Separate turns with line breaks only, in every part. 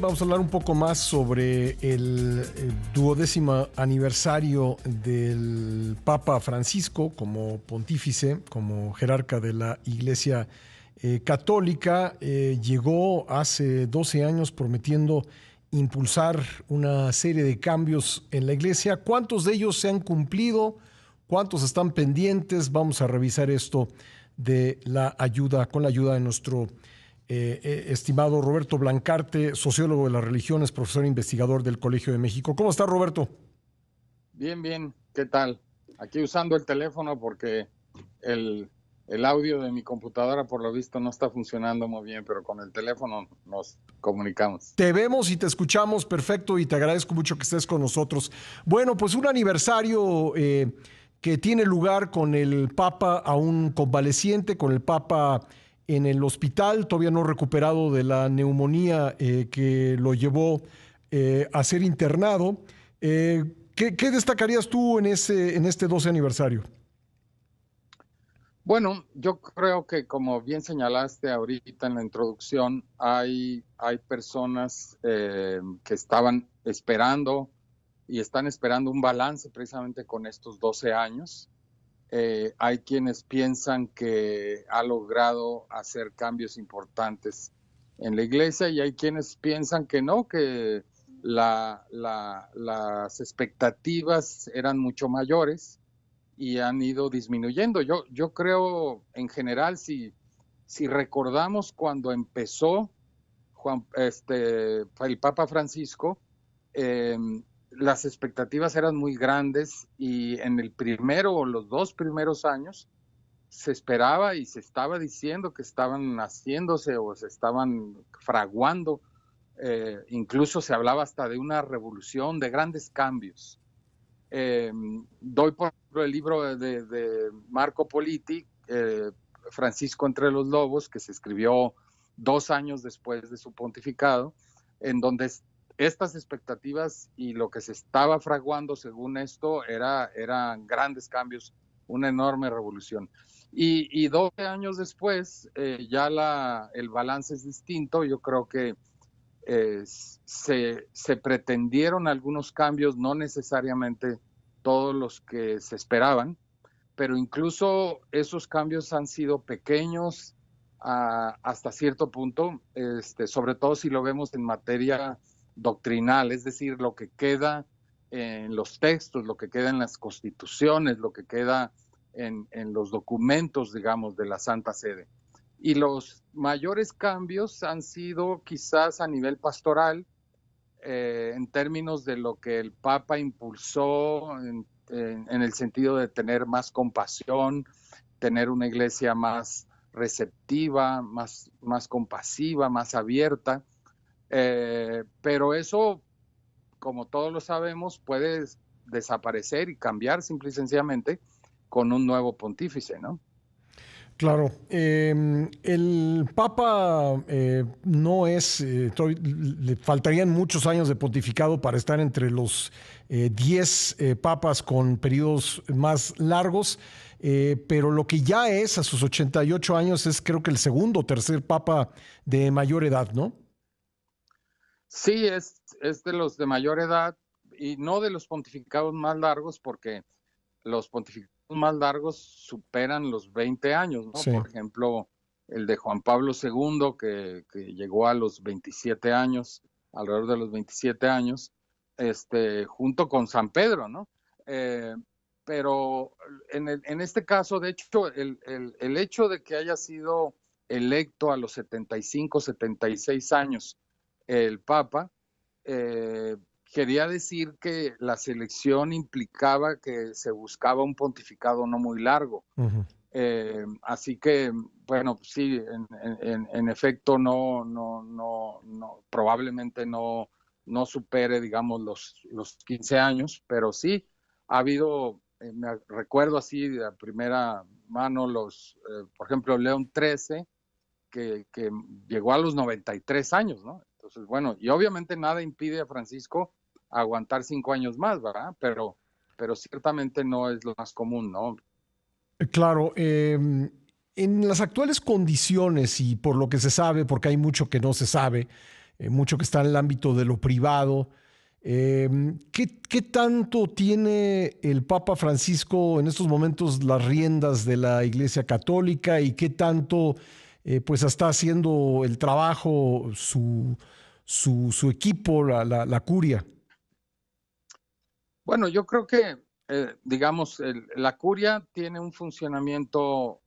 Vamos a hablar un poco más sobre el 12º aniversario del Papa Francisco como pontífice, como jerarca de la Iglesia Católica. Llegó hace 12 años prometiendo impulsar una serie de cambios en la Iglesia. ¿Cuántos de ellos se han cumplido? ¿Cuántos están pendientes? Vamos a revisar esto con la ayuda de nuestro estimado Roberto Blancarte, sociólogo de las religiones, profesor e investigador del Colegio de México. ¿Cómo está, Roberto?
Bien, bien. ¿Qué tal? Aquí usando el teléfono porque el audio de mi computadora por lo visto no está funcionando muy bien, pero con el teléfono nos comunicamos.
Te vemos y te escuchamos perfecto y te agradezco mucho que estés con nosotros. Bueno, pues un aniversario que tiene lugar con el Papa aún convaleciente, con el Papa en el hospital, todavía no recuperado de la neumonía que lo llevó a ser internado. ¿Qué destacarías tú en este 12 aniversario?
Bueno, yo creo que como bien señalaste ahorita en la introducción, hay personas que estaban esperando y están esperando un balance precisamente con estos 12 años. Hay quienes piensan que ha logrado hacer cambios importantes en la iglesia y hay quienes piensan que no, que las expectativas eran mucho mayores y han ido disminuyendo. Yo creo en general, si recordamos cuando empezó el Papa Francisco, eh, las expectativas eran muy grandes y en el primero o los 2 primeros años se esperaba y se estaba diciendo que estaban haciéndose o se estaban fraguando, incluso se hablaba hasta de una revolución, de grandes cambios. Doy por ejemplo el libro de Marco Politi, Francisco entre los Lobos, que se escribió 2 años después de su pontificado, en donde estas expectativas y lo que se estaba fraguando según esto eran grandes cambios, una enorme revolución. Y 12 años después ya el balance es distinto. Yo creo que se pretendieron algunos cambios, no necesariamente todos los que se esperaban, pero incluso esos cambios han sido pequeños hasta cierto punto, sobre todo si lo vemos en materia doctrinal, es decir, lo que queda en los textos, lo que queda en las constituciones, lo que queda en los documentos, digamos, de la Santa Sede. Y los mayores cambios han sido quizás a nivel pastoral, en términos de lo que el Papa impulsó en el sentido de tener más compasión, tener una iglesia más receptiva, más compasiva, más abierta. Pero eso, como todos lo sabemos, puede desaparecer y cambiar simple y sencillamente con un nuevo pontífice, ¿no?
Claro, el Papa no es, le faltarían muchos años de pontificado para estar entre los 10 papas con periodos más largos, pero lo que ya es a sus 88 años es creo que el segundo o tercer papa de mayor edad, ¿no?
Sí, es de los de mayor edad y no de los pontificados más largos, porque los pontificados más largos superan los 20 años, ¿no?
Sí.
Por ejemplo, el de Juan Pablo II, que llegó a los 27 años, alrededor de los 27 años, junto con San Pedro, ¿no? Eh, pero en este caso, de hecho, el hecho de que haya sido electo a los 75, 76 años el Papa, eh, quería decir que la selección implicaba que se buscaba un pontificado no muy largo.
Ujú.
Así que, bueno, sí, en efecto, probablemente no supere, digamos, los 15 años, pero sí ha habido, me recuerdo así de primera mano, por ejemplo, León XIII, que llegó a los 93 años, ¿no? Entonces, bueno, y obviamente nada impide a Francisco aguantar 5 años más, ¿verdad? Pero ciertamente no es lo más común, ¿no?
Claro, en las actuales condiciones y por lo que se sabe, porque hay mucho que no se sabe, mucho que está en el ámbito de lo privado. ¿Qué tanto tiene el Papa Francisco en estos momentos las riendas de la Iglesia Católica y qué tanto pues está haciendo el trabajo su equipo, la curia?
Bueno, yo creo que, digamos, la curia tiene un funcionamiento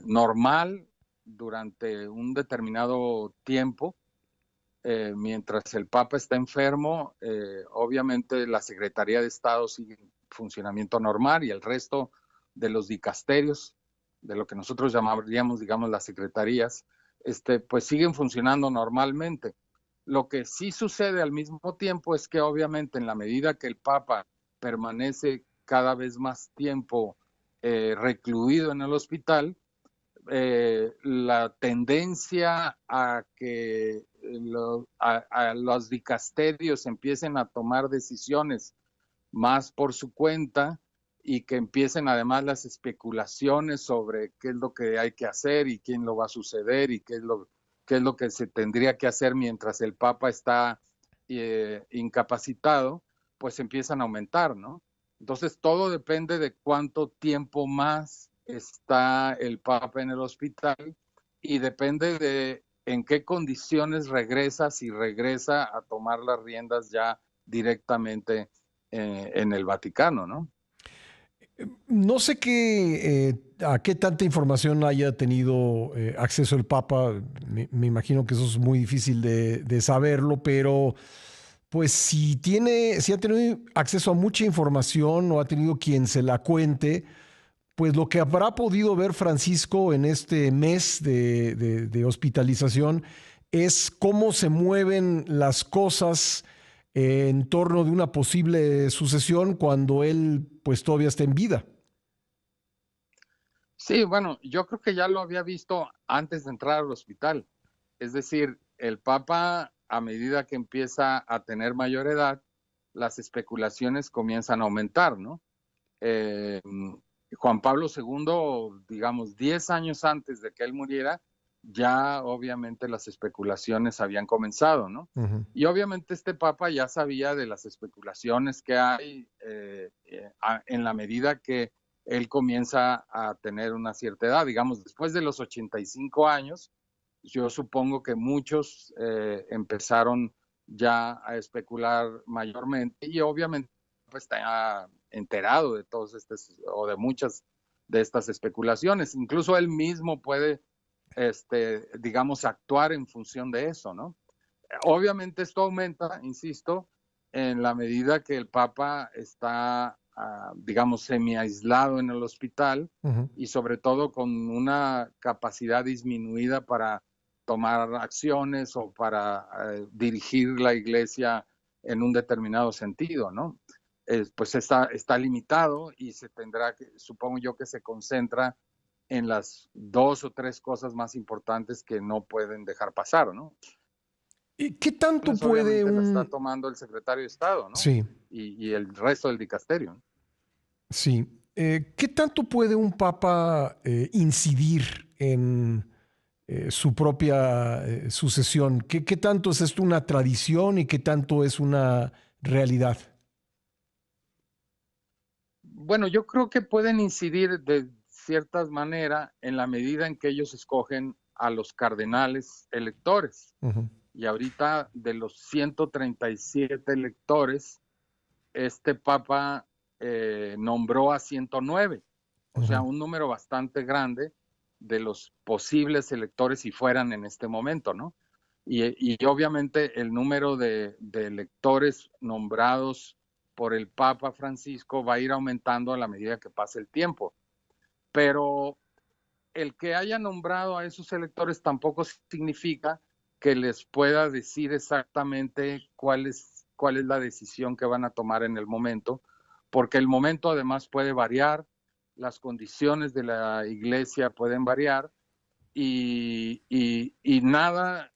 normal durante un determinado tiempo. Mientras el Papa está enfermo, obviamente la Secretaría de Estado sigue en funcionamiento normal y el resto de los dicasterios, de lo que nosotros llamaríamos, digamos, las secretarías, pues siguen funcionando normalmente. Lo que sí sucede al mismo tiempo es que obviamente en la medida que el Papa permanece cada vez más tiempo recluido en el hospital, la tendencia a que a los dicasterios empiecen a tomar decisiones más por su cuenta y que empiecen además las especulaciones sobre qué es lo que hay que hacer y quién lo va a suceder y qué es lo que se tendría que hacer mientras el Papa está incapacitado, pues empiezan a aumentar, ¿no? Entonces todo depende de cuánto tiempo más está el Papa en el hospital y depende de en qué condiciones regresa, si regresa a tomar las riendas ya directamente en el Vaticano, ¿no?
No sé a qué tanta información haya tenido acceso el Papa. Me imagino que eso es muy difícil de saberlo, pero pues si ha tenido acceso a mucha información o ha tenido quien se la cuente, pues lo que habrá podido ver Francisco en este mes de hospitalización es cómo se mueven las cosas en torno de una posible sucesión cuando él pues todavía está en vida.
Sí, bueno, yo creo que ya lo había visto antes de entrar al hospital. Es decir, el Papa, a medida que empieza a tener mayor edad, las especulaciones comienzan a aumentar, ¿no? Eh, Juan Pablo II, digamos, 10 años antes de que él muriera, ya obviamente las especulaciones habían comenzado, ¿no?
Ujú.
Y obviamente este Papa ya sabía de las especulaciones que hay en la medida que él comienza a tener una cierta edad, digamos, después de los 85 años, yo supongo que muchos empezaron ya a especular mayormente y obviamente pues, está enterado de todos estos o de muchas de estas especulaciones. Incluso él mismo puede, digamos, actuar en función de eso, ¿no? Obviamente esto aumenta, insisto, en la medida que el Papa está, digamos, semi-aislado en el hospital
Ujú.
y sobre todo con una capacidad disminuida para tomar acciones o para dirigir la iglesia en un determinado sentido, ¿no? Pues está limitado y se tendrá que, supongo yo que se concentra en las dos o tres cosas más importantes que no pueden dejar pasar, ¿no?
¿Y qué tanto puede
Obviamente la está
un...
tomando el secretario de Estado, ¿no?
Sí,
Y el resto del dicasterio, ¿no?
sí. ¿Qué tanto puede un papa incidir en su propia sucesión? ¿Qué tanto es esto una tradición y qué tanto es una realidad?
Bueno, yo creo que pueden incidir de cierta manera en la medida en que ellos escogen a los cardenales electores.
Ujú.
Y ahorita de los 137 electores, este papa nombró a 109, o sea,
Ujú.
un número bastante grande de los posibles electores si fueran en este momento, ¿no? Y obviamente el número de electores nombrados por el Papa Francisco va a ir aumentando a la medida que pase el tiempo. Pero el que haya nombrado a esos electores tampoco significa que les pueda decir exactamente cuál es la decisión que van a tomar en el momento, porque el momento además puede variar, las condiciones de la iglesia pueden variar y nada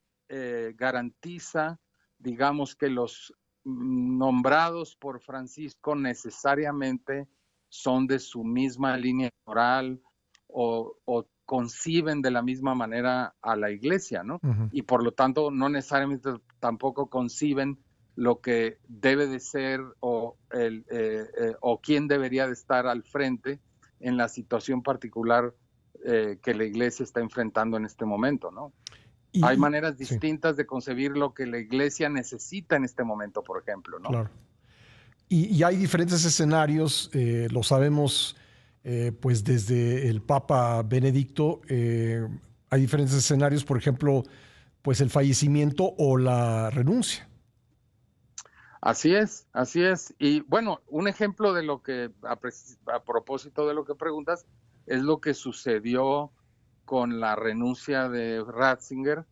garantiza, digamos, que los nombrados por Francisco necesariamente son de su misma línea moral o conciben de la misma manera a la iglesia, ¿no?
Ujú.
Y por lo tanto no necesariamente tampoco conciben lo que debe de ser o quién debería de estar al frente en la situación particular que la Iglesia está enfrentando en este momento, ¿no? Hay maneras
sí,
distintas de concebir lo que la Iglesia necesita en este momento, por ejemplo, ¿no?
claro. Y hay diferentes escenarios, lo sabemos, pues desde el Papa Benedicto, hay diferentes escenarios, por ejemplo, pues el fallecimiento o la renuncia.
Así es, así es. Y bueno, un ejemplo de lo que, a propósito de lo que preguntas, es lo que sucedió con la renuncia de Ratzinger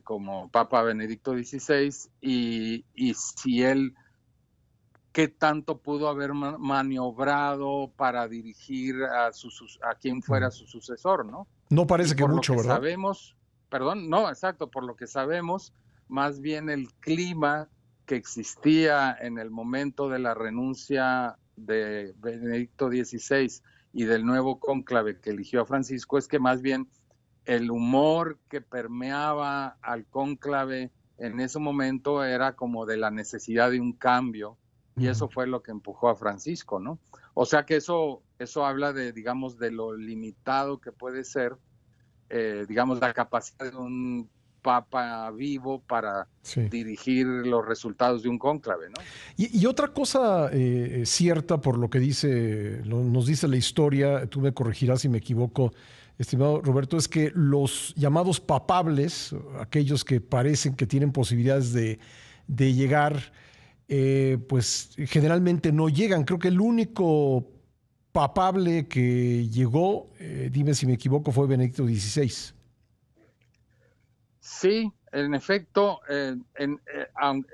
como Papa Benedicto XVI y si él, qué tanto pudo haber maniobrado para dirigir a quien fuera su sucesor, ¿no?
No
Y
parece que
por lo
mucho,
que
¿verdad?
sabemos, perdón, no, exacto, por lo que sabemos, más bien el clima que existía en el momento de la renuncia de Benedicto XVI y del nuevo cónclave que eligió a Francisco es que más bien el humor que permeaba al cónclave en ese momento era como de la necesidad de un cambio y eso fue lo que empujó a Francisco, ¿no? O sea que eso habla de, digamos, de lo limitado que puede ser, digamos, la capacidad de un papa vivo para
Sí.
dirigir los resultados de un cónclave, ¿no?
Y otra cosa cierta por lo que nos dice la historia, tú me corregirás si me equivoco, estimado Roberto, es que los llamados papables, aquellos que parecen que tienen posibilidades de llegar, pues generalmente no llegan. Creo que el único papable que llegó, dime si me equivoco, fue Benedicto XVI.
Sí, en efecto,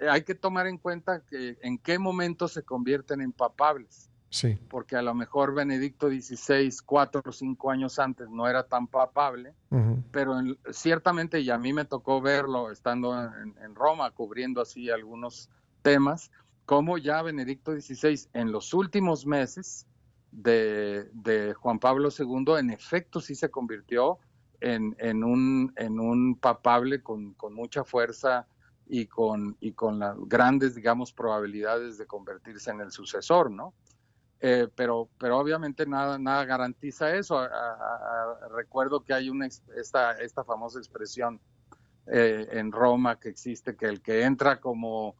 hay que tomar en cuenta que en qué momento se convierten en papables,
Sí.
porque a lo mejor Benedicto XVI, 4 o 5 años antes, no era tan papable,
Ujú.
pero ciertamente, y a mí me tocó verlo estando en Roma, cubriendo así algunos temas, como ya Benedicto XVI en los últimos meses de Juan Pablo II, en efecto sí se convirtió en un papable con mucha fuerza y con las grandes, digamos, probabilidades de convertirse en el sucesor, ¿no? Pero obviamente nada garantiza eso. Recuerdo que hay esta famosa expresión en Roma que existe, que el que entra como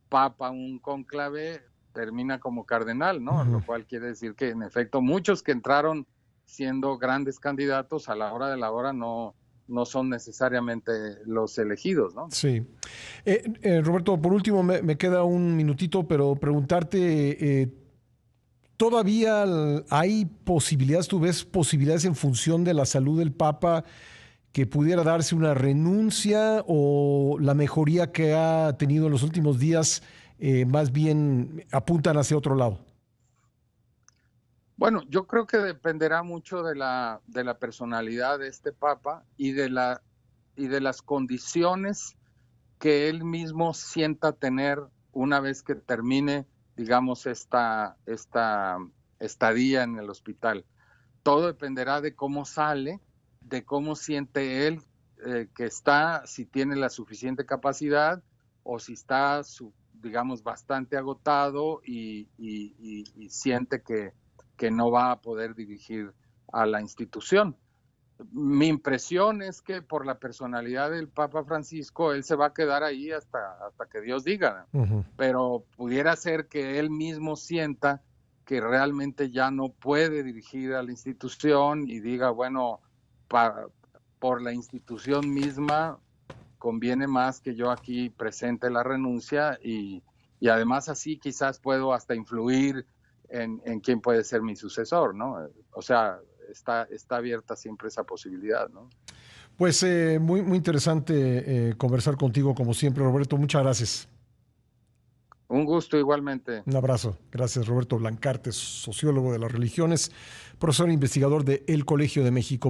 papa a un cónclave termina como cardenal, ¿no?
Ujú.
Lo cual quiere decir que en efecto muchos que entraron siendo grandes candidatos a la hora de la hora no son necesariamente los elegidos, ¿no?
Sí. Roberto, por último, me queda un minutito, pero preguntarte, ¿todavía hay posibilidades, tú ves posibilidades en función de la salud del Papa que pudiera darse una renuncia o la mejoría que ha tenido en los últimos días más bien apuntan hacia otro lado?
Bueno, yo creo que dependerá mucho de la personalidad de este papa y de las condiciones que él mismo sienta tener una vez que termine, digamos, esta estadía en el hospital. Todo dependerá de cómo sale, de cómo siente él que está, si tiene la suficiente capacidad o si está, digamos, bastante agotado y siente que no va a poder dirigir a la institución. Mi impresión es que por la personalidad del Papa Francisco, él se va a quedar ahí hasta que Dios diga,
Ujú.
pero pudiera ser que él mismo sienta que realmente ya no puede dirigir a la institución y diga, bueno, por la institución misma conviene más que yo aquí presente la renuncia y además así quizás puedo hasta influir en quién puede ser mi sucesor, ¿no? O sea, está abierta siempre esa posibilidad, ¿no?
Pues muy, muy interesante conversar contigo como siempre, Roberto. Muchas gracias.
Un gusto igualmente.
Un abrazo. Gracias, Roberto Blancarte, sociólogo de las religiones, profesor e investigador de El Colegio de México.